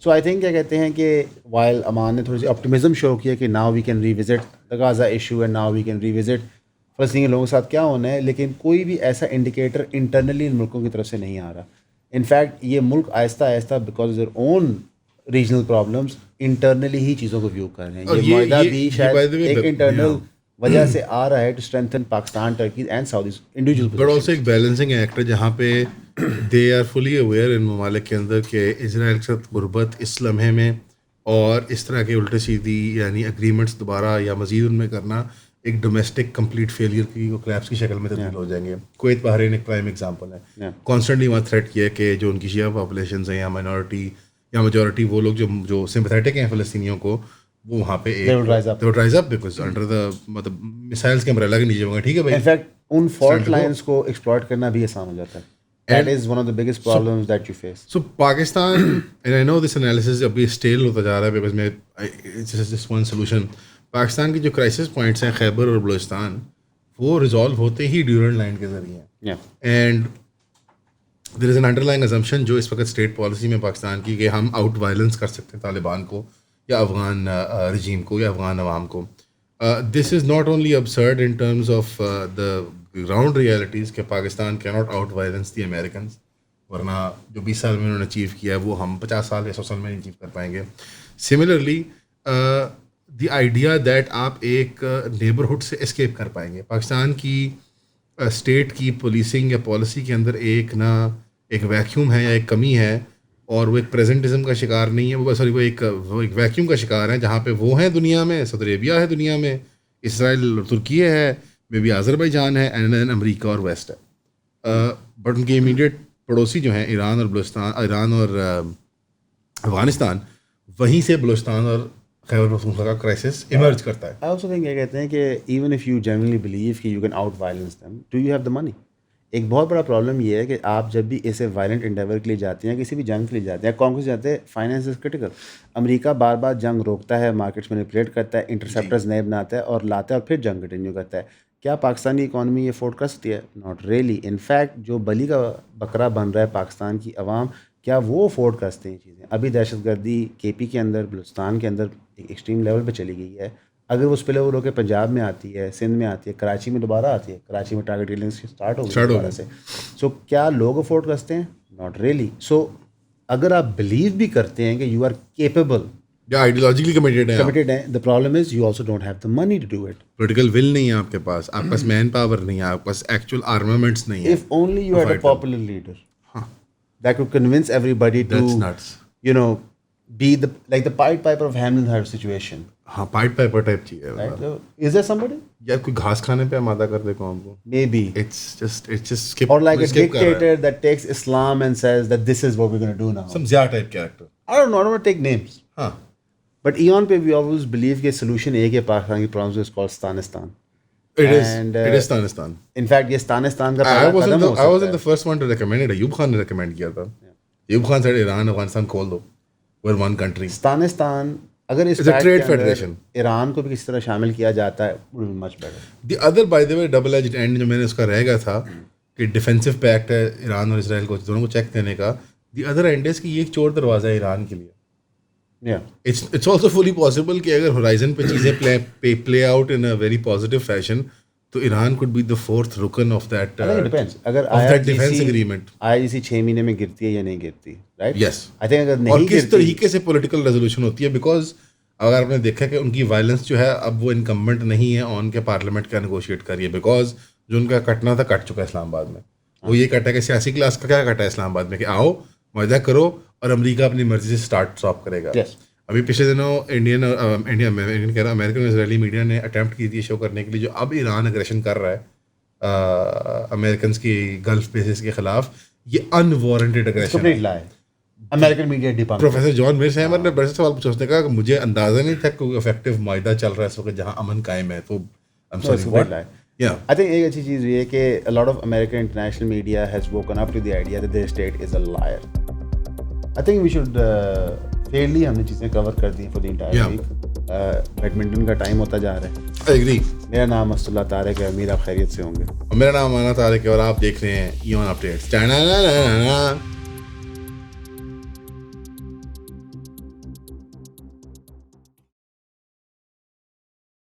Speaker 1: सो आई थिंक क्या कहते हैं कि वाइल अमान ने थोड़ी सी ऑप्टिमिज्म शो किया कि now we can revisit the Gaza issue and now we can revisit फ़लस्तीनी लोगों के साथ क्या होना है, लेकिन कोई भी ऐसा इंडिकेटर इंटरनली इन मुल्कों की तरफ से नहीं आ रहा। इनफैक्ट ये मुल्क आहिस्ता आहिस्ता because of their own regional problems internally ही चीज़ों को व्यू कर रहे हैं। ये मायदा भी शायद एक इंटरनल वजह से आ रहा है to strengthen Pakistan, Turkey and Saudis individual.
Speaker 2: But also एक बैलेंसिंग एक्ट है जहाँ पे दे आर फुली अवेयर इन ममालिक के अंदर कि इसराइल के साथ गुर्बत इस लम्हे में और इस तरह के उल्टे सीधी यानी एग्रीमेंट्स दोबारा या मजीद उनमें करना एक डोमेस्टिक कंप्लीट फेलियर की क्लैप्स की शक्ल में तब्दील हो जाएंगे। कुवैत बहरीन एक प्राइम एग्जांपल है। कॉन्स्टेंटली वहाँ थ्रेट किया कि जो उनकी शिया पॉपुलेशन है या माइनॉरिटी या मेजॉरिटी, वो लोग जो सिंपैथेटिक हैं फ़लस्तीनियों को, वो वहाँ पे
Speaker 1: they will rise up
Speaker 2: because under the मतलब मिसाइल्स के अम्ब्रेला के नीचे होंगे। ठीक है भाई,
Speaker 1: इनफैक्ट उन फॉल्ट लाइंस को एक्सप्लॉइट करना भी आसान हो जाता है। That is one of the biggest problems that you face.
Speaker 2: So Pakistan, and I know this analysis अभी स्टेल होता जा रहा है बिकॉज मैं it's just one solution. Pakistan की जो क्राइसिस पॉइंट्स हैं खैबर और बलूचिस्तान, वो रिजॉल्व होते ही ड्यूरेंट लाइन के जरिए। And there is an underlying assumption जो इस वक्त स्टेट पॉलिसी में पाकिस्तान की कि हम आउट वायलेंस कर सकते हैं तालिबान को या अफगान रजीम को या अफगान अवाम को। This is not only absurd in terms of the ground realities कि Pakistan cannot out violence the Americans, वरना जो 20 साल में उन्होंने अचीव किया है वो हम 50 साल या 100 साल में नहीं अचीव कर पाएंगे। सिमिलरली द आइडिया दैट आप एक नेबरहुड से एस्केप कर पाएंगे। पाकिस्तान की स्टेट की पुलिसिंग या पॉलिसी के अंदर एक वैक्यूम है या एक कमी है, और वो एक प्रेजेंटिज्म का शिकार नहीं है, वो एक वैक्यूम का शिकार है जहाँ पे वो हैं दुनिया में, सऊदी अरेबिया है दुनिया में, इसराइल और तुर्की है, मे बी अज़रबैजान है, एंड देन अमेरिका और वेस्ट है। बट उनके इमीडिएट पड़ोसी जो हैं ईरान और बलूचिस्तान, ईरान और अफगानिस्तान, वहीं से बलूचिस्तान और खैबर पख्तूनख्वा का क्राइसिस इमर्ज करता है।
Speaker 1: आई ऑल्सो थिंक ये कहते हैं कि even if you generally believe कि you can out violence them, do you have the money? एक बहुत बड़ा प्रॉब्लम ये है कि आप जब भी ऐसे वायलेंट इंडेवर के लिए जाते हैं, किसी भी जंग के लिए जाते हैं, कॉन्फ्लिक्ट जाते हैं, फाइनेंस इज क्रिटिकल। अमेरिका बार बार जंग रोकता है, मार्केट्स मैनिपुलेट करता है, इंटरसेप्टर्स नए बनाता है और लाता है और फिर जंग कंटिन्यू करता है। क्या पाकिस्तानी इकॉनमी ये अफोर्ड कर सकती है? Not really. इनफैक्ट जो बली का बकरा बन रहा है पाकिस्तान की अवाम, क्या वो अफोर्ड कर सकते हैं चीज़ें? अभी दहशतगर्दी केपी के अंदर, बलूचिस्तान के अंदर एक एक्सट्रीम लेवल पे चली गई है। अगर वो स्पिल ओवर होकर पंजाब में आती है, सिंध में आती है, कराची में दोबारा आती है, कराची में टारगेट किलिंग स्टार्ट हो गई दोबारा से। सो क्या लोग अफोर्ड कर सकते हैं? Not really. सो अगर आप बिलीव भी करते हैं कि यू आर केपेबल
Speaker 2: या आइडियोलॉजिकली कमिटेड
Speaker 1: है, the problem is you also don't have the money to do it.
Speaker 2: Political will नहीं है आपके पास मैन पावर नहीं है, आपके पास एक्चुअल आर्मामेंट्स नहीं है।
Speaker 1: If only you had a popular leader that could convince everybody to,
Speaker 2: That's nuts.
Speaker 1: you know, be the Pied Piper of Hamlin type situation,
Speaker 2: हाँ पाइट Piper type चाहिए
Speaker 1: right? So, is there somebody?
Speaker 2: यार कोई घास खाने पे आमादा कर दे कौन को
Speaker 1: Maybe.
Speaker 2: it's just skip
Speaker 1: Or like a
Speaker 2: skip कर रहा है.
Speaker 1: dictator that takes Islam and says that this is what we're going to do now.
Speaker 2: some ज़्यादा type character
Speaker 1: I don't know. I don't want to take names.
Speaker 2: हाँ
Speaker 1: But Eon पे we always believe कि solution एक है पाकिस्तान की problems is called Stanistan.
Speaker 2: it is
Speaker 1: And,
Speaker 2: it is Afghanistan.
Speaker 1: In fact, ये Stanistan का
Speaker 2: I
Speaker 1: पहला
Speaker 2: wasn't
Speaker 1: Kadam
Speaker 2: the,
Speaker 1: हो
Speaker 2: I
Speaker 1: सकता
Speaker 2: wasn't
Speaker 1: है.
Speaker 2: the first one to recommend it. Ayub Khan ने recommend किया था. अयूब खान said ईरान अफगानिस्तान खोल दो. We're one country.
Speaker 1: Stanistan अगर इस
Speaker 2: It's a
Speaker 1: fact
Speaker 2: trade
Speaker 1: के अंदर
Speaker 2: federation.
Speaker 1: ईरान को भी किसी तरह शामिल किया जाता है, would be much better.
Speaker 2: The other by the way double edged end जो मैंने उसका रह गया था कि डिफेंसिव पैक्ट है ईरान और इसराइल को दोनों को चेक देने का. The other end is कि ये एक चोर दरवाजा है ईरान के लिए.
Speaker 1: Yeah.
Speaker 2: It's also fully possible कि अगर होराइजन पे चीज़ें play out in a very positive fashion तो Iran could be the fourth रुकन of that
Speaker 1: I think it depends. अगर
Speaker 2: of that defense agreement.
Speaker 1: IRGC 6 महीने में गिरती है या नहीं गिरती, right?
Speaker 2: Yes.
Speaker 1: I think अगर
Speaker 2: और
Speaker 1: नहीं
Speaker 2: किस
Speaker 1: गिरती,
Speaker 2: तरीके से पॉलिटिकल रेजोल्यूशन होती है बिकॉज अगर आपने देखा कि उनकी वायलेंस जो है अब वो इनकम्बेंट नहीं है ऑन के पार्लियामेंट का नेगोशिएट करिए बिकॉज जो उनका कटना था कट चुका है इस्लामाबाद में. वो ये कटा है कि सियासी क्लास का क्या कटा है इस्लामाबाद में कि आओ मुआहदा करो और अमेरिका अपनी मर्जी से स्टॉप करेगा.
Speaker 1: Yes.
Speaker 2: अभी पिछले दिनों इंडियन कह रहा अमेरिकन और इजरायली मीडिया ने अटेम्प्ट की थी शो करने के लिए जो अब ईरान अग्रेशन कर रहा है अमेरिकन की गल्फ बेसिस के खिलाफ ये unwarranted aggression
Speaker 1: complete lie. American media debunked.
Speaker 2: Professor John Mir साहब ने बड़े से सवाल पूछा उसने कहा कि मुझे अंदाजा नहीं था कोई इफेक्टिव मायदा चल रहा है इस वक्त जहां अमन कायम है तो I am
Speaker 1: No, it's
Speaker 2: sorry
Speaker 1: complete
Speaker 2: what
Speaker 1: lie.
Speaker 2: या
Speaker 1: I think एक अच्छी चीज़ ये है कि a lot of American international media has woken up to the idea that their state is a liar. I think we should fairly हमने चीज़ें cover कर दी for the entire
Speaker 2: Yeah.
Speaker 1: week. Badminton का टाइम होता जा रहा है.
Speaker 2: I agree.
Speaker 1: मेरा नाम असदुल्ला तारिक है. उम्मीद आप खैरियत से होंगे.
Speaker 2: मेरा नाम माना तारिक है और आप देख रहे हैं ईवन अपडेट्स.